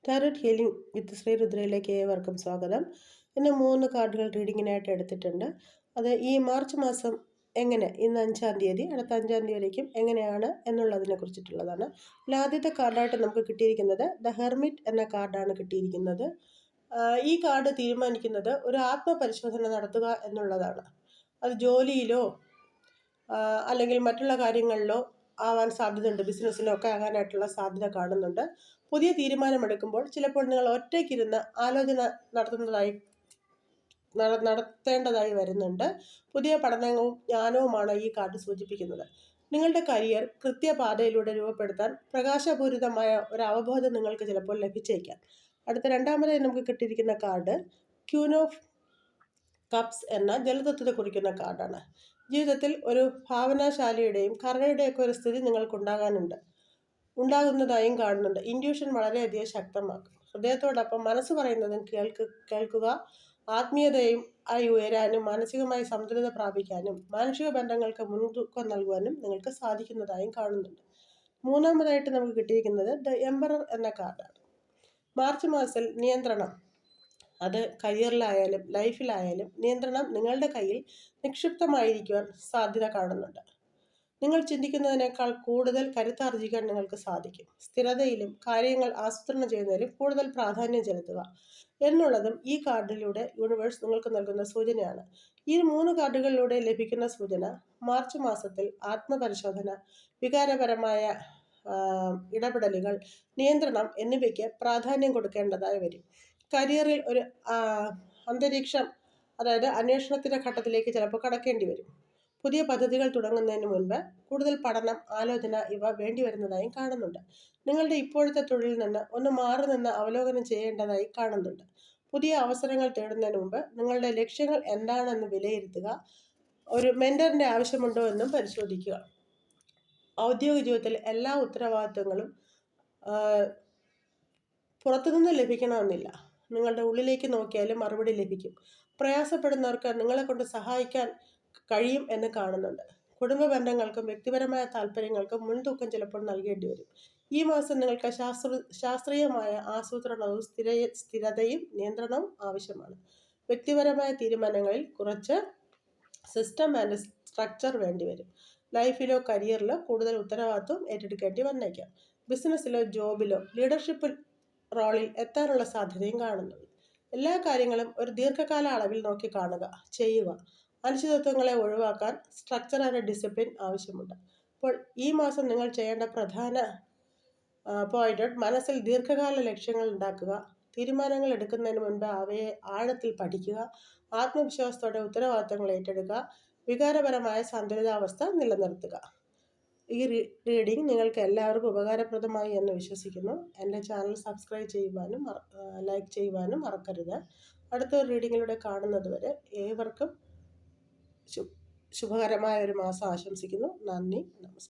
Tarot healing വിത്ത് ശ്രീ രുദ്രയിലേക്ക് ഏവർക്കും സ്വാഗതം. ഇന്ന് 3 കാർഡുകൾ റീഡിങ്ങിനായിട്ട് എടുത്തിട്ടുണ്ട്. അത് ഈ മാർച്ച് മാസം എങ്ങനെ, ഇന്ന് 5-ാം തീയതി, അടുത്ത 5-ാം തീയതി വരേക്കും എങ്ങനെയാണ് എന്നുള്ളതിനെ കുറിച്ചിട്ടുള്ളതാണ്. ആദ്യത്തെ കാർഡായിട്ട് നമുക്ക് കിട്ടിയിരിക്കുന്നത് ദ ഹെർമിറ്റ് എന്ന കാർഡാണ് കിട്ടിയിരിക്കുന്നത്. ഈ കാർഡ് തീരുമാനിക്കുന്നത് ഒരു ആത്മപരിശോധന നടത്തുക എന്നുള്ളതാണ്. അത് ജോലിയിലോ അല്ലെങ്കിൽ മറ്റുള്ള കാര്യങ്ങളിലോ ആവാൻ സാധ്യതയുണ്ട്, ബിസിനസ്സിലോ ഒക്കെ ആകാനായിട്ടുള്ള സാധ്യത കാണുന്നുണ്ട്. പുതിയ തീരുമാനമെടുക്കുമ്പോൾ ചിലപ്പോൾ നിങ്ങൾ ഒറ്റയ്ക്കിരുന്ന് ആലോചന നടത്തേണ്ടതായി വരുന്നുണ്ട്. പുതിയ പഠനവും ജ്ഞാനവുമാണ് ഈ കാർഡ് സൂചിപ്പിക്കുന്നത്. നിങ്ങളുടെ കരിയർ കൃത്യപാതയിലൂടെ രൂപപ്പെടുത്താൻ പ്രകാശപൂരിതമായ ഒരു അവബോധം നിങ്ങൾക്ക് ചിലപ്പോൾ ലഭിച്ചേക്കാം. അടുത്ത രണ്ടാമതായി നമുക്ക് കിട്ടിയിരിക്കുന്ന കാർഡ് ക്യൂൻ ഓഫ് കപ്സ് എന്ന ജലതത്വത്തെ കുറിക്കുന്ന കാർഡാണ്. ജീവിതത്തിൽ ഒരു ഭാവനാശാലിയുടെയും കരുണയുടെയൊക്കെ ഒരു സ്ഥിതി ഉണ്ടാകുന്നതായും കാണുന്നുണ്ട്. ഇൻഡ്യൂഷൻ വളരെയധികം ശക്തമാക്കും. ഹൃദയത്തോടൊപ്പം മനസ്സ് പറയുന്നതും കേൾക്കുക. ആത്മീയതയും ആയി ഉയരാനും മാനസികമായി സന്തുലിത പ്രാപിക്കാനും മാനുഷിക ബന്ധങ്ങൾക്ക് മുൻതൂക്കം നൽകുവാനും നിങ്ങൾക്ക് സാധിക്കുന്നതായും കാണുന്നുണ്ട്. മൂന്നാമതായിട്ട് നമുക്ക് കിട്ടിയിരിക്കുന്നത് ദ എംപറർ എന്ന കാർഡാണ്. മാർച്ച് മാസത്തിൽ നിയന്ത്രണം, അത് കരിയറിലായാലും ലൈഫിലായാലും നിയന്ത്രണം നിങ്ങളുടെ കയ്യിൽ നിക്ഷിപ്തമായിരിക്കുവാൻ സാധ്യത കാണുന്നുണ്ട്. നിങ്ങൾ ചിന്തിക്കുന്നതിനേക്കാൾ കൂടുതൽ കരുത്താർജിക്കാൻ നിങ്ങൾക്ക് സാധിക്കും. സ്ഥിരതയിലും കാര്യങ്ങൾ ആസൂത്രണം ചെയ്യുന്നതിലും കൂടുതൽ പ്രാധാന്യം ചെലുത്തുക എന്നുള്ളതും ഈ കാർഡിലൂടെ യൂണിവേഴ്സ് നിങ്ങൾക്ക് നൽകുന്ന സൂചനയാണ്. ഈ 3 കാർഡുകളിലൂടെ ലഭിക്കുന്ന സൂചന മാർച്ച് മാസത്തിൽ ആത്മപരിശോധന, വികാരപരമായ ഇടപെടലുകൾ, നിയന്ത്രണം എന്നിവയ്ക്ക് പ്രാധാന്യം കൊടുക്കേണ്ടതായി വരും. കരിയറിൽ ഒരു അന്തരീക്ഷം, അതായത് അന്വേഷണത്തിൻ്റെ ഘട്ടത്തിലേക്ക് ചിലപ്പോൾ കടക്കേണ്ടി വരും. പുതിയ പദ്ധതികൾ തുടങ്ങുന്നതിന് മുൻപ് കൂടുതൽ പഠനം, ആലോചന ഇവ വേണ്ടി വരുന്നതായും കാണുന്നുണ്ട്. നിങ്ങളുടെ ഇപ്പോഴത്തെ തൊഴിലിൽ നിന്ന് ഒന്ന് മാറി നിന്ന് അവലോകനം ചെയ്യേണ്ടതായി കാണുന്നുണ്ട്. പുതിയ അവസരങ്ങൾ തേടുന്നതിന് മുമ്പ് നിങ്ങളുടെ ലക്ഷ്യങ്ങൾ എന്താണെന്ന് വിലയിരുത്തുക. ഒരു മെൻറ്ററിൻ്റെ ആവശ്യമുണ്ടോ എന്നും പരിശോധിക്കുക. ഔദ്യോഗിക ജീവിതത്തിൽ എല്ലാ ഉത്തരവാദിത്വങ്ങളും പുറത്തുനിന്ന് ലഭിക്കണമെന്നില്ല. നിങ്ങളുടെ ഉള്ളിലേക്ക് നോക്കിയാലും മറുപടി ലഭിക്കും. പ്രയാസപ്പെടുന്നവർക്ക് നിങ്ങളെ കൊണ്ട് സഹായിക്കാൻ കഴിയും എന്ന് കാണുന്നുണ്ട്. കുടുംബ ബന്ധങ്ങൾക്കും വ്യക്തിപരമായ താല്പര്യങ്ങൾക്കും മുൻതൂക്കം ചിലപ്പോൾ നൽകേണ്ടി വരും. ഈ മാസം നിങ്ങൾക്ക് ശാസ്ത്രീയമായ ആസൂത്രണവും സ്ഥിരതയും നിയന്ത്രണവും ആവശ്യമാണ്. വ്യക്തിപരമായ തീരുമാനങ്ങളിൽ കുറച്ച് സിസ്റ്റം ആൻഡ് സ്ട്രക്ചർ വേണ്ടിവരും. ലൈഫിലോ കരിയറിലോ കൂടുതൽ ഉത്തരവാദിത്വം ഏറ്റെടുക്കേണ്ടി വന്നേക്കാം. ബിസിനസ്സിലോ ജോബിലോ ലീഡർഷിപ്പ് റോളിൽ എത്താനുള്ള സാധ്യതയും കാണുന്നുണ്ട്. എല്ലാ കാര്യങ്ങളും ഒരു ദീർഘകാല അളവിൽ നോക്കി കാണുക, ചെയ്യുക. അനിശ്ചിതത്വങ്ങളെ ഒഴിവാക്കാൻ സ്ട്രക്ചർ ആൻഡ് ഡിസിപ്ലിൻ ആവശ്യമുണ്ട്. അപ്പോൾ ഈ മാസം നിങ്ങൾ ചെയ്യേണ്ട പ്രധാന പോയിന്റ്, മനസ്സിൽ ദീർഘകാല ലക്ഷ്യങ്ങൾ ഉണ്ടാക്കുക. തീരുമാനങ്ങൾ എടുക്കുന്നതിന് മുൻപ് അവയെ ആഴത്തിൽ പഠിക്കുക. ആത്മവിശ്വാസത്തോടെ ഉത്തരവാദിത്തങ്ങൾ ഏറ്റെടുക്കുക. വികാരപരമായ സന്തുലിതാവസ്ഥ നിലനിർത്തുക. ഈ റീഡിംഗ് നിങ്ങൾക്ക് എല്ലാവർക്കും ഉപകാരപ്രദമായി എന്ന് വിശ്വസിക്കുന്നു. എൻ്റെ ചാനൽ സബ്സ്ക്രൈബ് ചെയ്യുവാനും ലൈക്ക് ചെയ്യുവാനും മറക്കരുത്. അടുത്ത റീഡിങ്ങിലൂടെ കാണുന്നത് വരെ ഏവർക്കും ശുഭകരമായ ഒരു മാസം ആശംസിക്കുന്നു. നന്ദി, നമസ്കാരം.